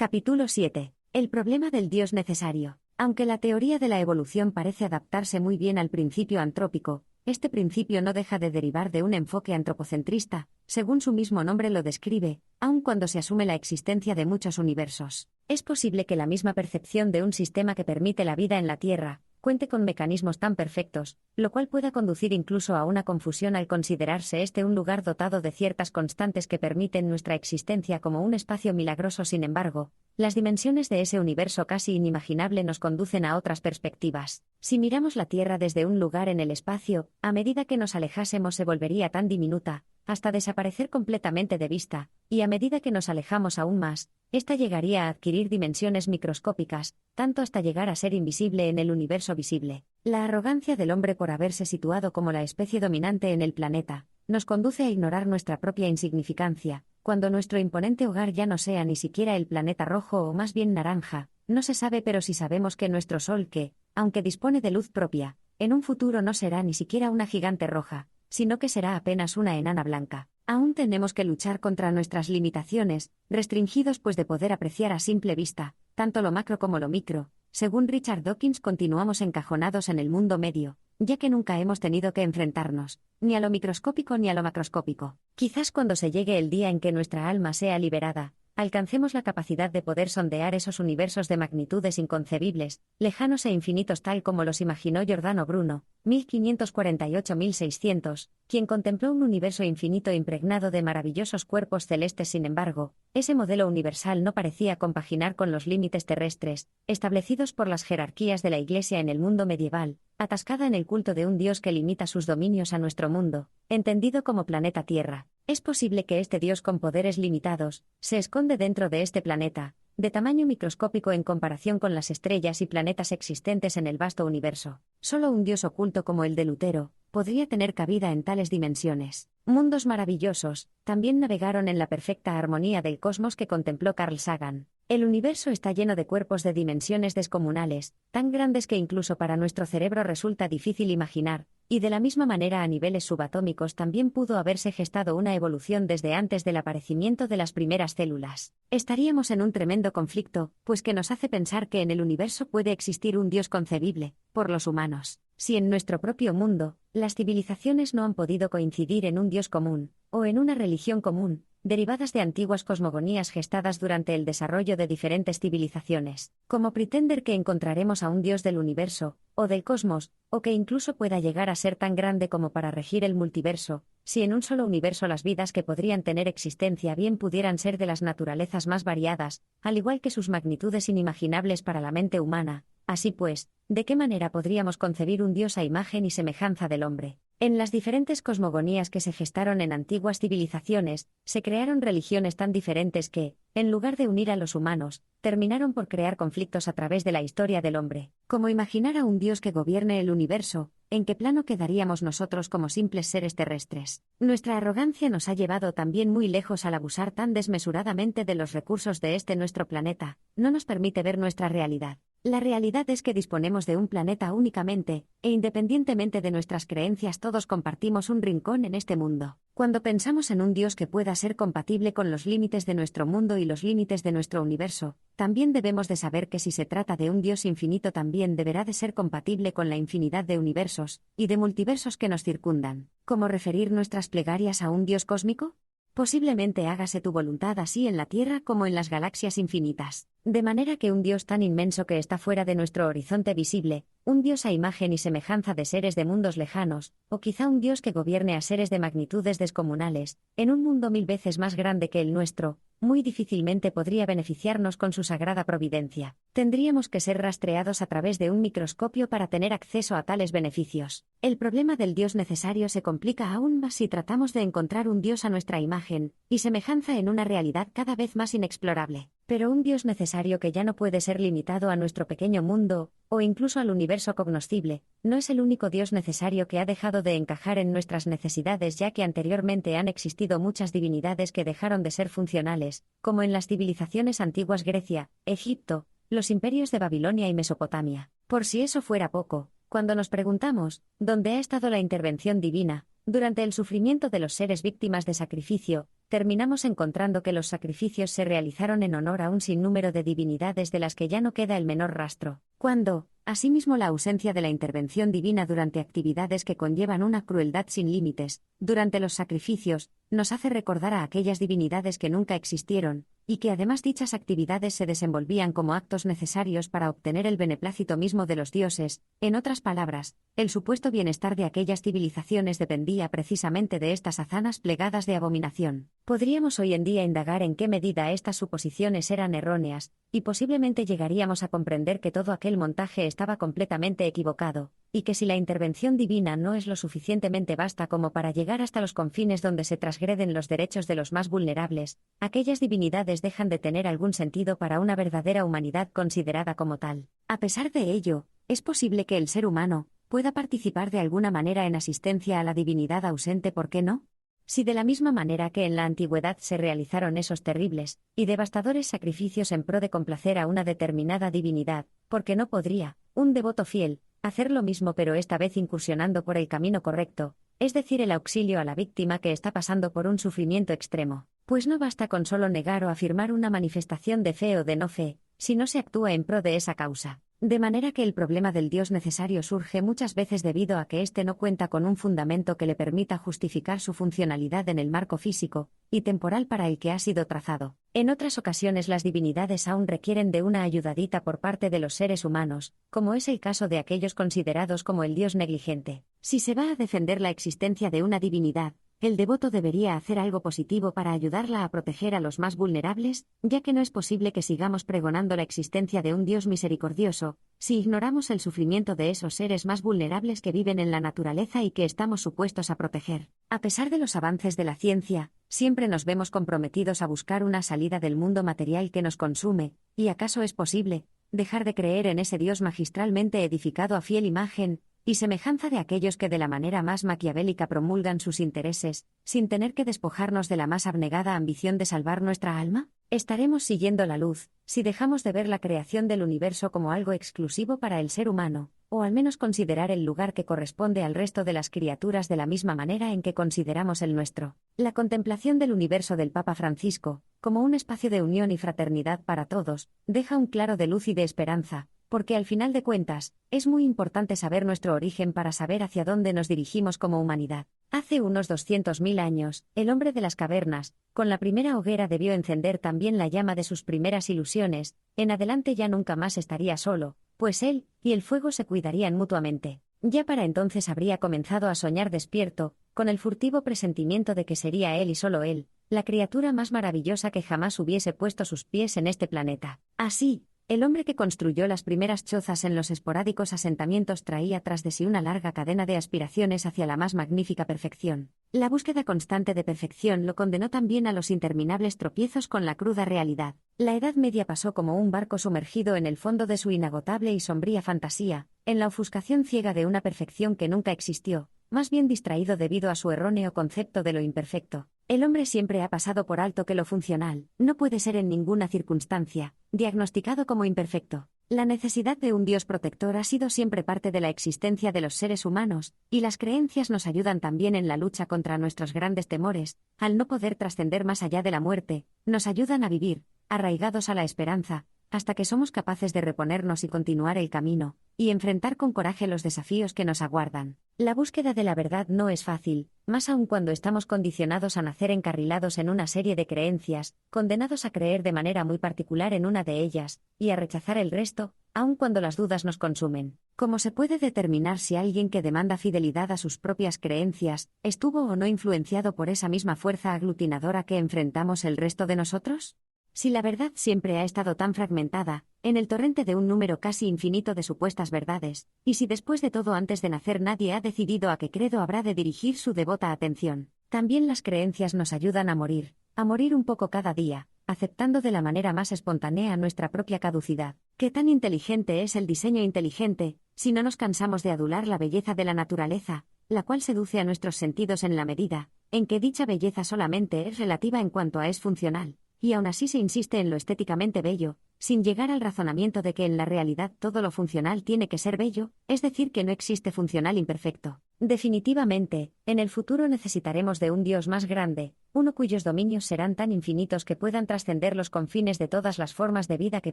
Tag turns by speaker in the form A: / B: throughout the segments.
A: Capítulo 7. El problema del Dios necesario. Aunque la teoría de la evolución parece adaptarse muy bien al principio antrópico, este principio no deja de derivar de un enfoque antropocentrista, según su mismo nombre lo describe, aun cuando se asume la existencia de muchos universos. Es posible que la misma percepción de un sistema que permite la vida en la Tierra cuente con mecanismos tan perfectos, lo cual pueda conducir incluso a una confusión al considerarse este un lugar dotado de ciertas constantes que permiten nuestra existencia como un espacio milagroso. Sin embargo, las dimensiones de ese universo casi inimaginable nos conducen a otras perspectivas. Si miramos la Tierra desde un lugar en el espacio, a medida que nos alejásemos se volvería tan diminuta, hasta desaparecer completamente de vista, y a medida que nos alejamos aún más, esta llegaría a adquirir dimensiones microscópicas, tanto hasta llegar a ser invisible en el universo visible. La arrogancia del hombre por haberse situado como la especie dominante en el planeta, nos conduce a ignorar nuestra propia insignificancia, cuando nuestro imponente hogar ya no sea ni siquiera el planeta rojo o más bien naranja. No se sabe, pero sí sabemos que nuestro Sol que, aunque dispone de luz propia, en un futuro no será ni siquiera una gigante roja, sino que será apenas una enana blanca. Aún tenemos que luchar contra nuestras limitaciones, restringidos pues de poder apreciar a simple vista, tanto lo macro como lo micro. Según Richard Dawkins, continuamos encajonados en el mundo medio, ya que nunca hemos tenido que enfrentarnos, ni a lo microscópico ni a lo macroscópico. Quizás cuando se llegue el día en que nuestra alma sea liberada, alcancemos la capacidad de poder sondear esos universos de magnitudes inconcebibles, lejanos e infinitos tal como los imaginó Giordano Bruno, 1548-1600, quien contempló un universo infinito impregnado de maravillosos cuerpos celestes. Sin embargo, ese modelo universal no parecía compaginar con los límites terrestres, establecidos por las jerarquías de la Iglesia en el mundo medieval, atascada en el culto de un Dios que limita sus dominios a nuestro mundo, entendido como planeta Tierra. Es posible que este Dios con poderes limitados se esconde dentro de este planeta, de tamaño microscópico en comparación con las estrellas y planetas existentes en el vasto universo. Solo un Dios oculto como el de Lutero podría tener cabida en tales dimensiones. Mundos maravillosos también navegaron en la perfecta armonía del cosmos que contempló Carl Sagan. El universo está lleno de cuerpos de dimensiones descomunales, tan grandes que incluso para nuestro cerebro resulta difícil imaginar, y de la misma manera a niveles subatómicos también pudo haberse gestado una evolución desde antes del aparecimiento de las primeras células. Estaríamos en un tremendo conflicto, pues que nos hace pensar que en el universo puede existir un Dios concebible, por los humanos. Si en nuestro propio mundo, las civilizaciones no han podido coincidir en un Dios común, o en una religión común, derivadas de antiguas cosmogonías gestadas durante el desarrollo de diferentes civilizaciones, ¿cómo pretender que encontraremos a un Dios del universo, o del cosmos, o que incluso pueda llegar a ser tan grande como para regir el multiverso, si en un solo universo las vidas que podrían tener existencia bien pudieran ser de las naturalezas más variadas, al igual que sus magnitudes inimaginables para la mente humana? Así pues, ¿de qué manera podríamos concebir un Dios a imagen y semejanza del hombre? En las diferentes cosmogonías que se gestaron en antiguas civilizaciones, se crearon religiones tan diferentes que, en lugar de unir a los humanos, terminaron por crear conflictos a través de la historia del hombre. ¿Cómo imaginar a un Dios que gobierne el universo? ¿En qué plano quedaríamos nosotros como simples seres terrestres? Nuestra arrogancia nos ha llevado también muy lejos al abusar tan desmesuradamente de los recursos de nuestro planeta. No nos permite ver nuestra realidad. La realidad es que disponemos de un planeta únicamente, e independientemente de nuestras creencias todos compartimos un rincón en este mundo. Cuando pensamos en un Dios que pueda ser compatible con los límites de nuestro mundo y los límites de nuestro universo, también debemos de saber que si se trata de un Dios infinito también deberá de ser compatible con la infinidad de universos, y de multiversos que nos circundan. ¿Cómo referir nuestras plegarias a un Dios cósmico? Posiblemente hágase tu voluntad así en la Tierra como en las galaxias infinitas. De manera que un Dios tan inmenso que está fuera de nuestro horizonte visible, un Dios a imagen y semejanza de seres de mundos lejanos, o quizá un Dios que gobierne a seres de magnitudes descomunales, en un mundo 1000 veces más grande que el nuestro, muy difícilmente podría beneficiarnos con su sagrada providencia. Tendríamos que ser rastreados a través de un microscopio para tener acceso a tales beneficios. El problema del Dios necesario se complica aún más si tratamos de encontrar un Dios a nuestra imagen y semejanza en una realidad cada vez más inexplorable. Pero un Dios necesario que ya no puede ser limitado a nuestro pequeño mundo, o incluso al universo cognoscible, no es el único Dios necesario que ha dejado de encajar en nuestras necesidades, ya que anteriormente han existido muchas divinidades que dejaron de ser funcionales, como en las civilizaciones antiguas Grecia, Egipto, los imperios de Babilonia y Mesopotamia. Por si eso fuera poco, cuando nos preguntamos, ¿dónde ha estado la intervención divina? Durante el sufrimiento de los seres víctimas de sacrificio, terminamos encontrando que los sacrificios se realizaron en honor a un sinnúmero de divinidades de las que ya no queda el menor rastro, cuando, asimismo, la ausencia de la intervención divina durante actividades que conllevan una crueldad sin límites, durante los sacrificios, nos hace recordar a aquellas divinidades que nunca existieron, y que además dichas actividades se desenvolvían como actos necesarios para obtener el beneplácito mismo de los dioses. En otras palabras, el supuesto bienestar de aquellas civilizaciones dependía precisamente de estas hazanas plegadas de abominación. Podríamos hoy en día indagar en qué medida estas suposiciones eran erróneas, y posiblemente llegaríamos a comprender que todo aquel montaje estaba completamente equivocado, y que si la intervención divina no es lo suficientemente vasta como para llegar hasta los confines donde se transgreden los derechos de los más vulnerables, aquellas divinidades dejan de tener algún sentido para una verdadera humanidad considerada como tal. A pesar de ello, es posible que el ser humano pueda participar de alguna manera en asistencia a la divinidad ausente, ¿por qué no? Si de la misma manera que en la antigüedad se realizaron esos terribles y devastadores sacrificios en pro de complacer a una determinada divinidad, ¿por qué no podría un devoto fiel hacer lo mismo, pero esta vez incursionando por el camino correcto, es decir, el auxilio a la víctima que está pasando por un sufrimiento extremo? Pues no basta con solo negar o afirmar una manifestación de fe o de no fe, si no se actúa en pro de esa causa. De manera que el problema del Dios necesario surge muchas veces debido a que éste no cuenta con un fundamento que le permita justificar su funcionalidad en el marco físico y temporal para el que ha sido trazado. En otras ocasiones las divinidades aún requieren de una ayudadita por parte de los seres humanos, como es el caso de aquellos considerados como el Dios negligente. Si se va a defender la existencia de una divinidad, el devoto debería hacer algo positivo para ayudarla a proteger a los más vulnerables, ya que no es posible que sigamos pregonando la existencia de un Dios misericordioso, si ignoramos el sufrimiento de esos seres más vulnerables que viven en la naturaleza y que estamos supuestos a proteger. A pesar de los avances de la ciencia, siempre nos vemos comprometidos a buscar una salida del mundo material que nos consume, y ¿acaso es posible dejar de creer en ese Dios magistralmente edificado a fiel imagen y semejanza de aquellos que de la manera más maquiavélica promulgan sus intereses, sin tener que despojarnos de la más abnegada ambición de salvar nuestra alma? ¿Estaremos siguiendo la luz si dejamos de ver la creación del universo como algo exclusivo para el ser humano, o al menos considerar el lugar que corresponde al resto de las criaturas de la misma manera en que consideramos el nuestro? La contemplación del universo del Papa Francisco, como un espacio de unión y fraternidad para todos, deja un claro de luz y de esperanza, porque al final de cuentas, es muy importante saber nuestro origen para saber hacia dónde nos dirigimos como humanidad. Hace unos 200.000 años, el hombre de las cavernas, con la primera hoguera debió encender también la llama de sus primeras ilusiones. En adelante ya nunca más estaría solo, pues él y el fuego se cuidarían mutuamente. Ya para entonces habría comenzado a soñar despierto, con el furtivo presentimiento de que sería él y solo él, la criatura más maravillosa que jamás hubiese puesto sus pies en este planeta. Así, el hombre que construyó las primeras chozas en los esporádicos asentamientos traía tras de sí una larga cadena de aspiraciones hacia la más magnífica perfección. La búsqueda constante de perfección lo condenó también a los interminables tropiezos con la cruda realidad. La Edad Media pasó como un barco sumergido en el fondo de su inagotable y sombría fantasía, en la ofuscación ciega de una perfección que nunca existió, más bien distraído debido a su erróneo concepto de lo imperfecto. El hombre siempre ha pasado por alto que lo funcional no puede ser en ninguna circunstancia diagnosticado como imperfecto. La necesidad de un Dios protector ha sido siempre parte de la existencia de los seres humanos, y las creencias nos ayudan también en la lucha contra nuestros grandes temores. Al no poder trascender más allá de la muerte, nos ayudan a vivir, arraigados a la esperanza, hasta que somos capaces de reponernos y continuar el camino, y enfrentar con coraje los desafíos que nos aguardan. La búsqueda de la verdad no es fácil, más aún cuando estamos condicionados a nacer encarrilados en una serie de creencias, condenados a creer de manera muy particular en una de ellas, y a rechazar el resto, aun cuando las dudas nos consumen. ¿Cómo se puede determinar si alguien que demanda fidelidad a sus propias creencias estuvo o no influenciado por esa misma fuerza aglutinadora que enfrentamos el resto de nosotros? Si la verdad siempre ha estado tan fragmentada, en el torrente de un número casi infinito de supuestas verdades, y si después de todo antes de nacer nadie ha decidido a qué credo habrá de dirigir su devota atención, también las creencias nos ayudan a morir un poco cada día, aceptando de la manera más espontánea nuestra propia caducidad. ¿Qué tan inteligente es el diseño inteligente, si no nos cansamos de adular la belleza de la naturaleza, la cual seduce a nuestros sentidos en la medida en que dicha belleza solamente es relativa en cuanto a es funcional? Y aún así se insiste en lo estéticamente bello, sin llegar al razonamiento de que en la realidad todo lo funcional tiene que ser bello, es decir, que no existe funcional imperfecto. Definitivamente, en el futuro necesitaremos de un Dios más grande, uno cuyos dominios serán tan infinitos que puedan trascender los confines de todas las formas de vida que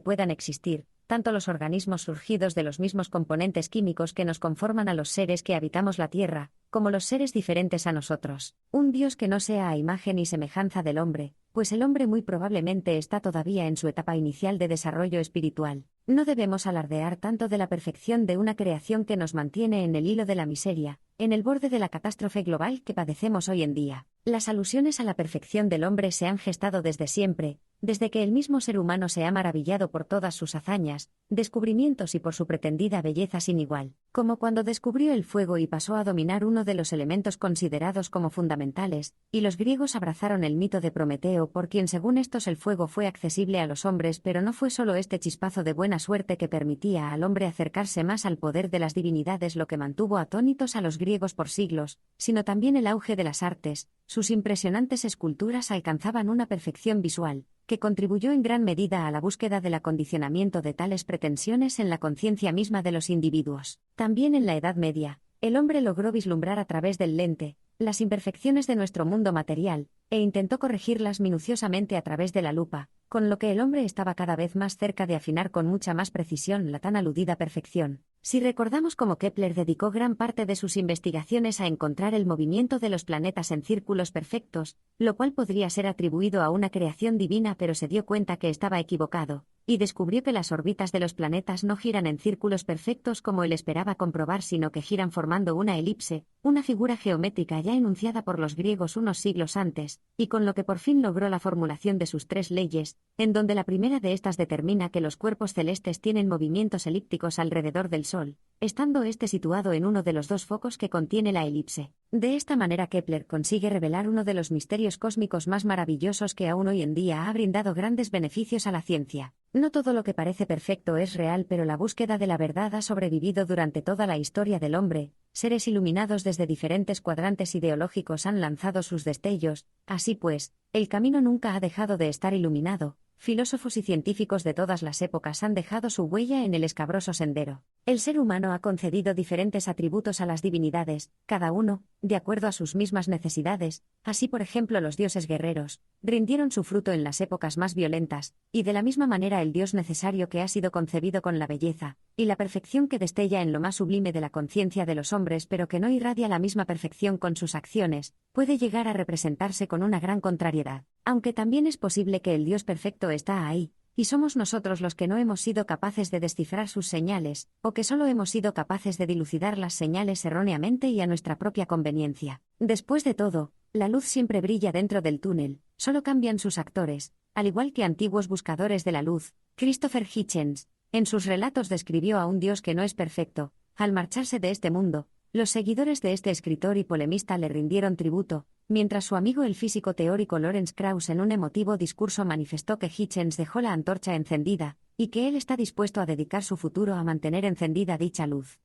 A: puedan existir, tanto los organismos surgidos de los mismos componentes químicos que nos conforman a los seres que habitamos la Tierra, como los seres diferentes a nosotros. Un Dios que no sea a imagen y semejanza del hombre, pues el hombre muy probablemente está todavía en su etapa inicial de desarrollo espiritual. No debemos alardear tanto de la perfección de una creación que nos mantiene en el hilo de la miseria, en el borde de la catástrofe global que padecemos hoy en día. Las alusiones a la perfección del hombre se han gestado desde siempre, desde que el mismo ser humano se ha maravillado por todas sus hazañas, descubrimientos y por su pretendida belleza sin igual, como cuando descubrió el fuego y pasó a dominar uno de los elementos considerados como fundamentales, y los griegos abrazaron el mito de Prometeo por quien según estos el fuego fue accesible a los hombres, pero no fue solo este chispazo de buena suerte que permitía al hombre acercarse más al poder de las divinidades lo que mantuvo atónitos a los griegos por siglos, sino también el auge de las artes. Sus impresionantes esculturas alcanzaban una perfección visual, que contribuyó en gran medida a la búsqueda del acondicionamiento de tales pretensiones en la conciencia misma de los individuos. También en la Edad Media, el hombre logró vislumbrar a través del lente las imperfecciones de nuestro mundo material, e intentó corregirlas minuciosamente a través de la lupa, con lo que el hombre estaba cada vez más cerca de afinar con mucha más precisión la tan aludida perfección. Si recordamos cómo Kepler dedicó gran parte de sus investigaciones a encontrar el movimiento de los planetas en círculos perfectos, lo cual podría ser atribuido a una creación divina, pero se dio cuenta que estaba equivocado, y descubrió que las órbitas de los planetas no giran en círculos perfectos como él esperaba comprobar, sino que giran formando una elipse, una figura geométrica ya enunciada por los griegos unos siglos antes, y con lo que por fin logró la formulación de sus tres leyes, en donde la primera de estas determina que los cuerpos celestes tienen movimientos elípticos alrededor del Sol, estando este situado en uno de los dos focos que contiene la elipse. De esta manera Kepler consigue revelar uno de los misterios cósmicos más maravillosos que aún hoy en día ha brindado grandes beneficios a la ciencia. No todo lo que parece perfecto es real, pero la búsqueda de la verdad ha sobrevivido durante toda la historia del hombre. Seres iluminados desde diferentes cuadrantes ideológicos han lanzado sus destellos. Así pues, el camino nunca ha dejado de estar iluminado. Filósofos y científicos de todas las épocas han dejado su huella en el escabroso sendero. El ser humano ha concedido diferentes atributos a las divinidades, cada uno, de acuerdo a sus mismas necesidades. Así, por ejemplo, los dioses guerreros rindieron su fruto en las épocas más violentas, y de la misma manera el Dios necesario que ha sido concebido con la belleza y la perfección que destella en lo más sublime de la conciencia de los hombres, pero que no irradia la misma perfección con sus acciones, puede llegar a representarse con una gran contrariedad. Aunque también es posible que el Dios perfecto está ahí, y somos nosotros los que no hemos sido capaces de descifrar sus señales, o que solo hemos sido capaces de dilucidar las señales erróneamente y a nuestra propia conveniencia. Después de todo, la luz siempre brilla dentro del túnel, solo cambian sus actores, al igual que antiguos buscadores de la luz. Christopher Hitchens, en sus relatos describió a un Dios que no es perfecto. Al marcharse de este mundo, los seguidores de este escritor y polemista le rindieron tributo, mientras su amigo el físico teórico Lawrence Krauss en un emotivo discurso manifestó que Hitchens dejó la antorcha encendida, y que él está dispuesto a dedicar su futuro a mantener encendida dicha luz.